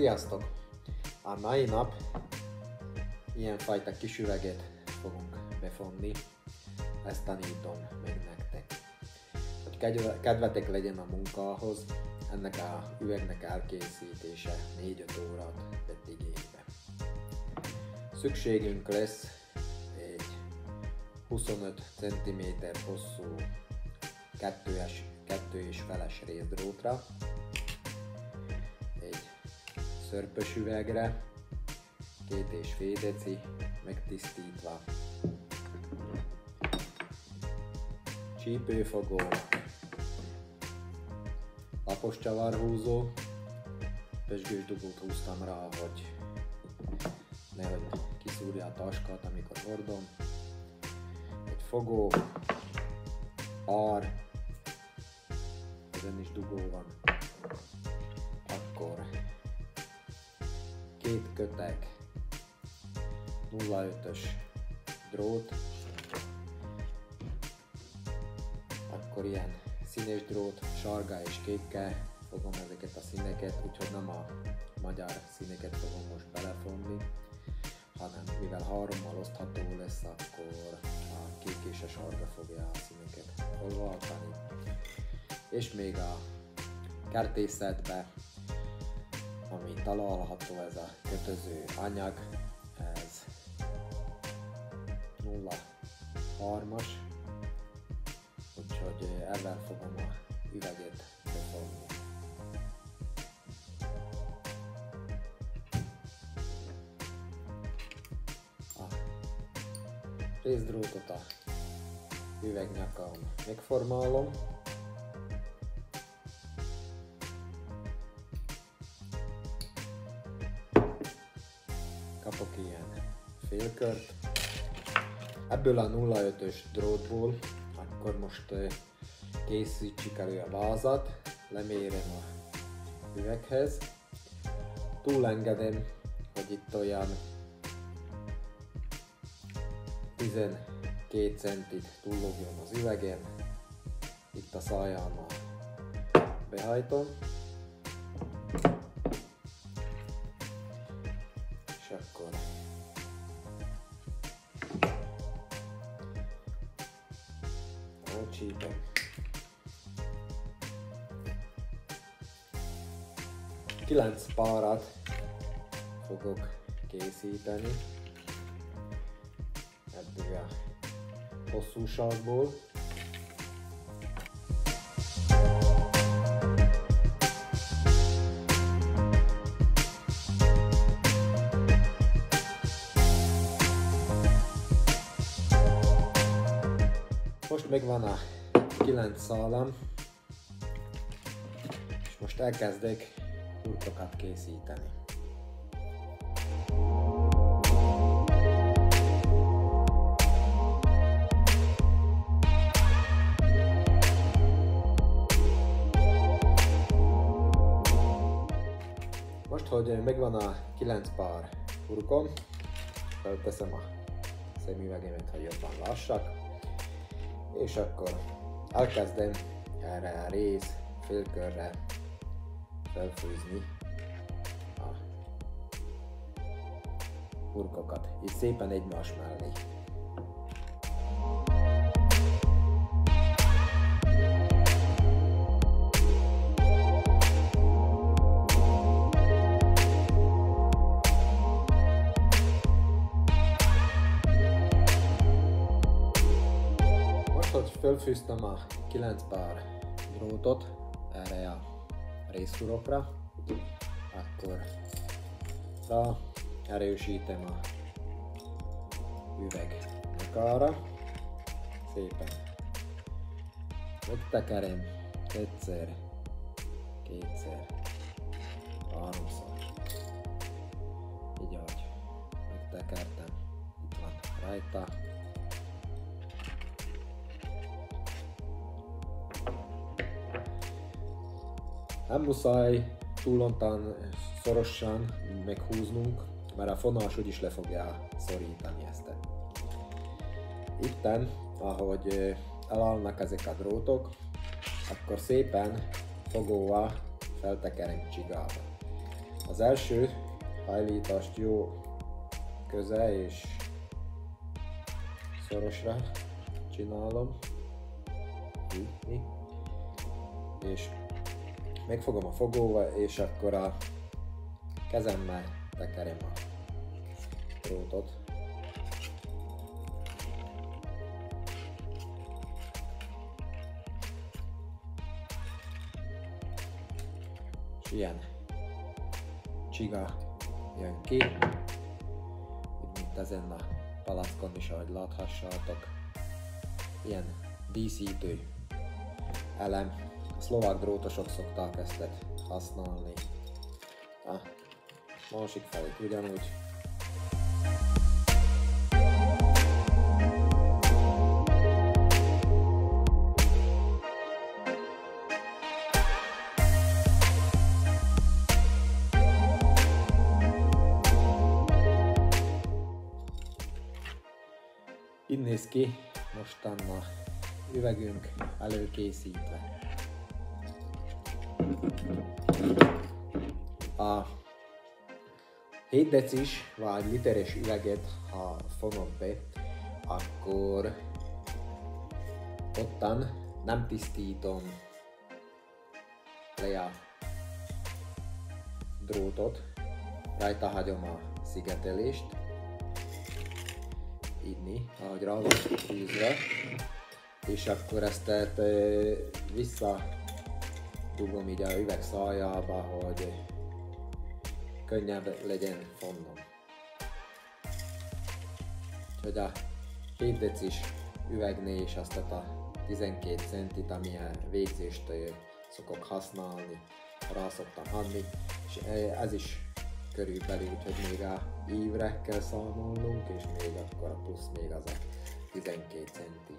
Sziasztok! A mai nap ilyenfajta kis üveget fogunk befonni. Ezt tanítom meg nektek. Hogy kedvetek legyen a munkához, ennek a üvegnek elkészítése 4-5 órát vett igénybe. Szükségünk lesz egy 25 cm hosszú 2,5-es részdrótra, egy szörpös üvegre, 2,5 deci megtisztítva, csípőfogó, lapos csavarhúzó, pezsgős dugót húztam rá, hogy nehogy kiszúrja a taskát, amikor hordom, egy fogó, ár, ezen is dugó van, akkor 2 kötek 0,5-ös drót, akkor ilyen színes drót, sárga és kékkel fogom ezeket a színeket, úgyhogy nem a magyar színeket fogom most belefonni, hanem mivel 3-mal osztható lesz, akkor a kék és a sárga fogja a színeket felváltani. És még a kertészetben, ami található, ez a kötöző anyag, ez 0,3-as, úgyhogy ezzel fogom a üveget befogni. A részdrótot a üvegnyakon megformálom, kapok ilyen félkört. Ebből a 0,5-ös drótból akkor most készítsük elő a vázat, lemérem a üveghez, túlengedem, hogy itt olyan 12 centit túllógjon az üvegen, itt a szájánál behajtom, és akkor elcsípem. Kilenc párat fogok készíteni ebből a hosszúságból. Most megvan a 9 szálam, és most elkezdek hurkokat készíteni. Most, hogy megvan a 9 pár hurkom, felteszem a szemüvegemet, hogy jobban lássak, és akkor elkezdem erre a rész félkörre felfűzni a hurkokat, így szépen egymás mellé. Most, hogy felfűztem a 9 pár drótot erre a részhurokra, akkor rá erősítem a üveg nyakára, szépen megtekerem egyszer, kétszer, 3-szor, így ahogy megtekertem, itt van rajta. Nem muszáj túlontan szorosan meghúznunk, mert a fonás úgyis le fogja szorítani ezt. Itten, ahogy elállnak ezek a drótok, akkor szépen fogóval feltekerem csigába. Az első hajlítást jó közel és szorosra csinálom, így, és megfogom a fogóval, és akkor a kezemmel tekerem a drótot. És ilyen csiga jön ki, mint ezen a palackon is, ahogy láthassátok. Ilyen díszítő elem. A szlovák drótosok szokták ezt használni. A másik felét ugyanúgy. Így néz ki mostan a üvegünk előkészítve. A 7 decis vagy literes üveget, ha fonok be, akkor ottan nem tisztítom le a drótot, rajta hagyom a szigetelést, így, ahogy rá van fűzve, és akkor ezt visszadugom így a üveg szájába, hogy könnyebb legyen fonnom. Úgyhogy a 7 decis üvegnél is azt a 12 centit, amilyen végzést szokok használni, rá szoktam adni, és ez is körülbelül, úgyhogy még a ívre kell számolnunk, és még akkor plusz még az a 12 centi,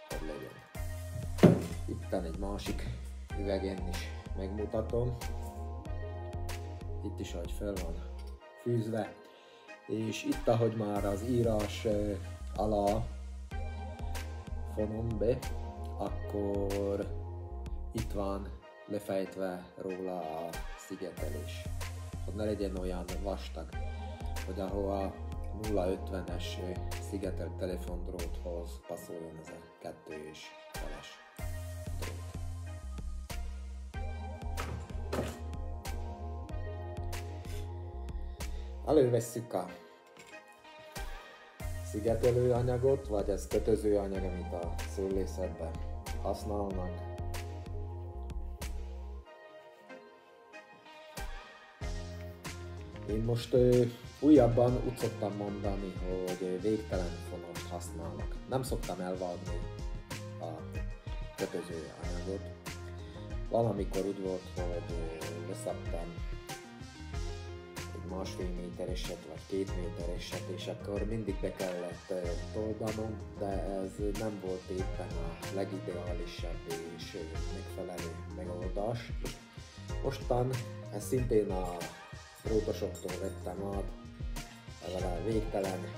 hogy legyen. Itten egy másik üvegen is megmutatom. Itt is, ahogy fel van fűzve, és itt, ahogy már az írás alá fonom be, akkor itt van lefejtve róla a szigetelés, hogy ne legyen olyan vastag, hogy ahol a 0,50-es szigetelt telefondróthoz passzoljon ez a 2,5-es drót. Elővesszük a szigetelő anyagot, vagy ez kötöző anyag, amit a szőlészetben használnak. Én most újabban úgy szoktam mondani, hogy végtelen fonost használnak. Nem szoktam elvágni a kötöző anyagot. Valamikor úgy volt, hogy leszabtam egy 1,5 métereset vagy 2 métereset, és akkor mindig be kellett toldanom, de ez nem volt éppen a legideálisabb és megfelelő megoldás. Mostan ez szintén a drótosoktól vettem át, ezzel a végtelen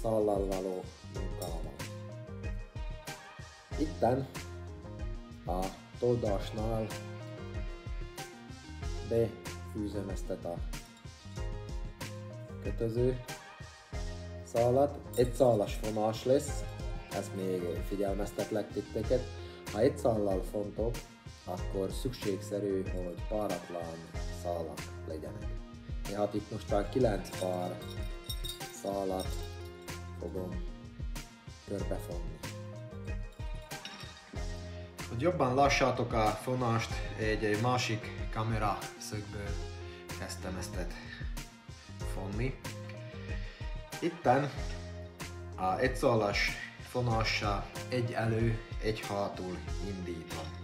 szállal való munkával. Itten a toldásnál befűzöm ezt a kötöző szálat. Egy szálas fonás lesz, ezt még figyelmeztetlek titeket. Ha egy szállal fontok, akkor szükségszerű, hogy páratlan szálak legyenek. Hát itt most a 9 pár szálat fogom körbefonni. Hogy jobban lássátok a fonást, egy másik kamera szögből kezdtem ezt fonni. Itten a egyszálas fonással egy elő, egy hátul indítom.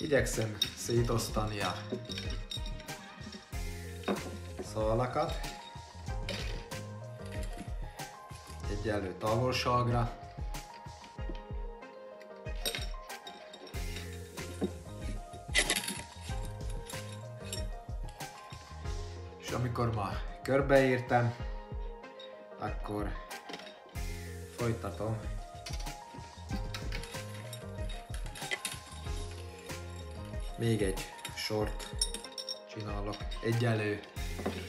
Igyekszem szétosztani a szalakat egyenlő távolságra. És amikor már körbeértem, akkor folytatom még egy sort csinálok egyenlő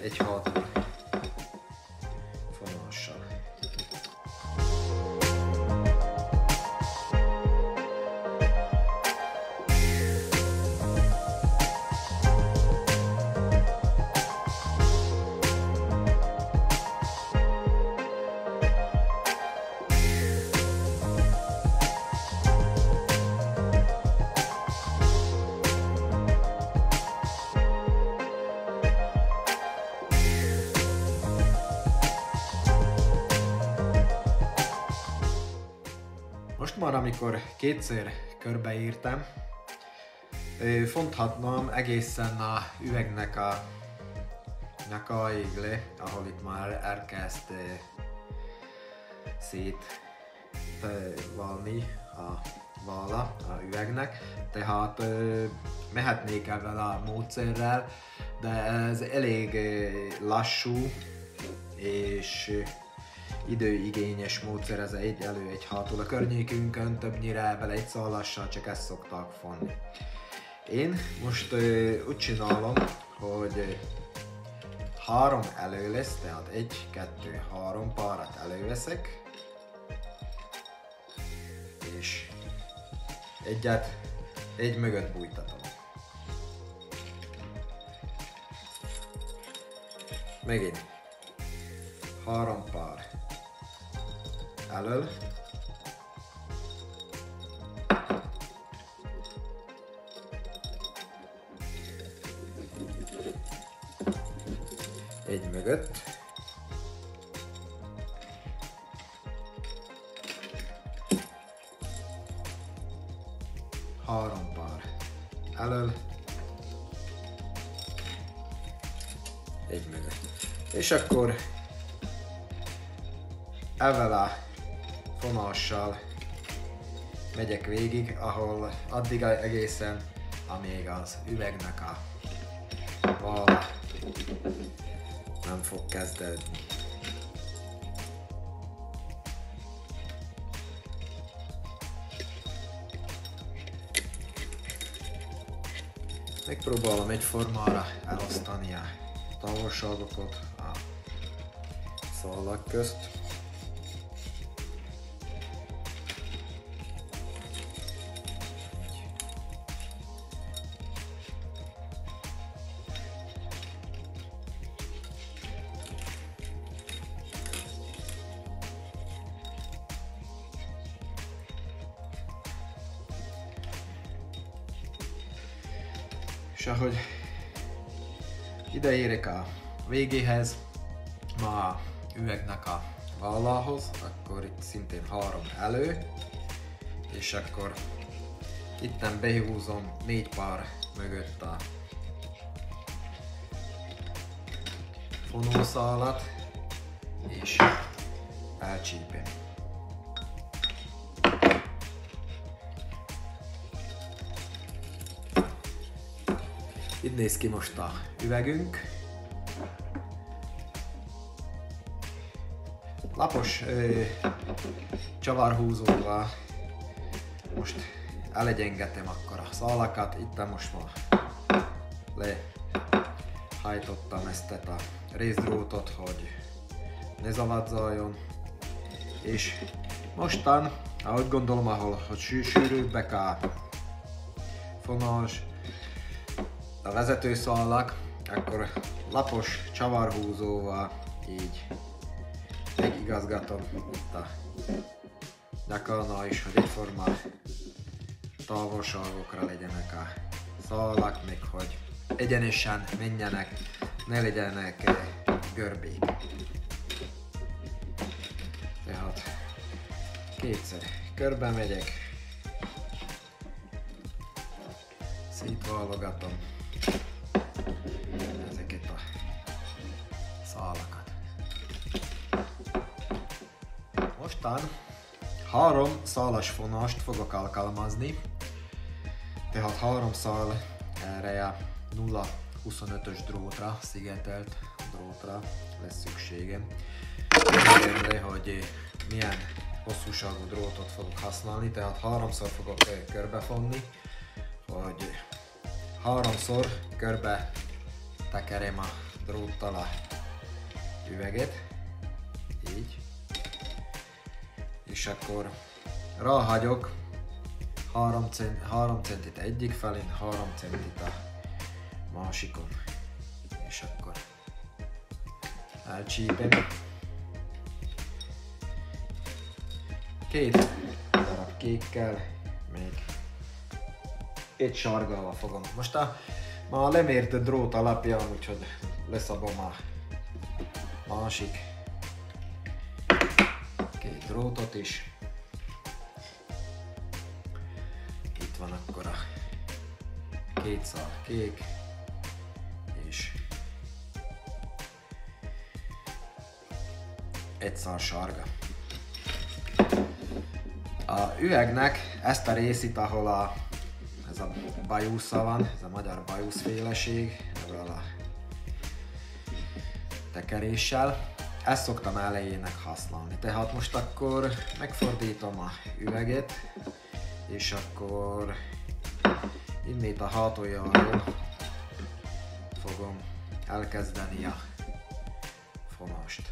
egy hátul fonással. Most már amikor kétszer körbeírtam, fonthatnám egészen a üvegnek a nyakaig le, ahol itt már elkezd szétválni a vála a üvegnek, tehát mehetnék ezzel a módszerrel, de ez elég lassú és időigényes módszer, ez egy elő, egy hátul. A környékünkön többnyire vele egy szallassal csak ezt szokták fonni. Én most úgy csinálom, hogy 3 elő lesz, tehát 1, 2, 3 párat előveszek, és egy mögött bújtatom. Megint 3 pár elől, egy mögött, három pár elől, egy mögött. És akkor ezzel a fonással megyek végig, ahol addig egészen, amíg az üvegnek a vála nem fog kezdődni. Megpróbálom egyformára elosztani a távolságokat a szálak közt. És ahogy ide érek a végéhez, ma a üvegnek a vállához, akkor itt szintén 3 elő, és akkor itten behúzom 4 pár mögött a fonószálat, és elcsípem. Így néz ki most a üvegünk. Lapos csavarhúzóval most elegyengetem akkor a szálakat. Itt most már lehajtottam ezt a részdrótot, hogy ne zavadzaljon. És mostan, ahogy gondolom, ahol hogy sűrűbbek a fonás, a vezetőszálak, akkor lapos csavarhúzóval így megigazgatom itt a nyakánál is, hogy egyforma távolságokra legyenek a szálak, még hogy egyenesen menjenek, ne legyenek görbék. Tehát kétszer körbe megyek, szétválasztom válogatom ezeket a szálakat. Mostan 3 szálas fonast fogok alkalmazni, tehát 3 szál erre a 0,25-ös drótra, szigetelt drótra lesz szükségem. Kérem le, hogy milyen hosszúságú drótot fogok használni, tehát 3-szor fogok körbefonni, hogy 3-szor körbe tekerem a dróttal a üveget, így, és akkor ráhagyok 3 centit egyik felén, 3 centit a másikon, és akkor elcsípem. 2 darab kékkel, még egy sárgával fogom. Most ma a lemért drót alapján, úgyhogy leszabom a másik 2 drótot is. Itt van akkor a 2 szál kék és 1 szál sárga. A üvegnek ezt a részét, ahol ez a bajusza van, ez a magyar bajuszféleség, ebből a tekeréssel, ezt szoktam elejének használni. Tehát most akkor megfordítom a üveget, és akkor innét a hátuljáról fogom elkezdeni a fonást.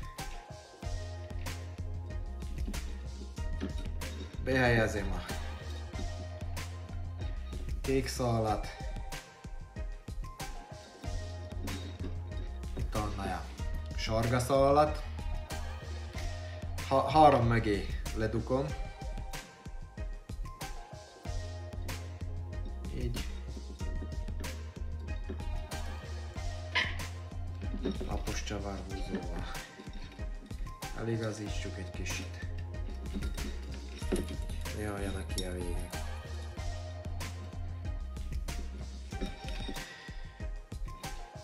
Behelyezem a kék szálat, utána a sárga szálat, 3 mögé ledukom, így, lapos csavarhúzóval eligazítsuk egy kicsit. Jöjjenek ki a végek.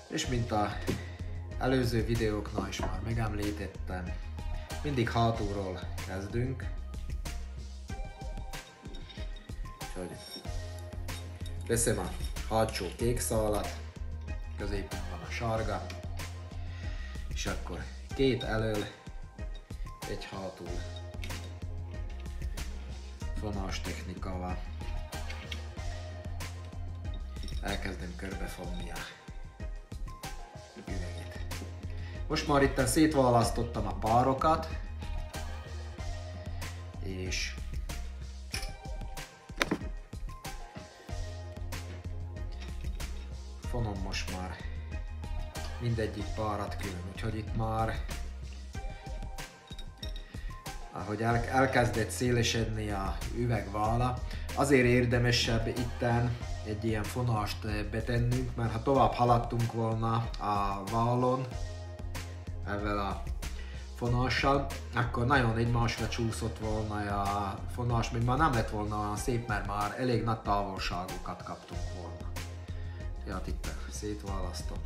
És mint az előző videóknál is már megemlítettem, mindig hátulról kezdünk. Úgyhogy veszem a hátsó kék szálat, középen van a sárga, és akkor 2 elől, 1 hátul. Fonás technikával elkezdem körbefonni a üveget. Most már itt szétválasztottam a párokat, és fonom most már mindegyik párat külön, úgyhogy itt már ahogy elkezdett szélesedni a üvegvála, azért érdemesebb itten egy ilyen fonást betennünk, mert ha tovább haladtunk volna a válon ezzel a fonással, akkor nagyon egymásra csúszott volna a fonás, még már nem lett volna olyan szép, mert már elég nagy távolságokat kaptunk volna. Tehát itt szétválasztom.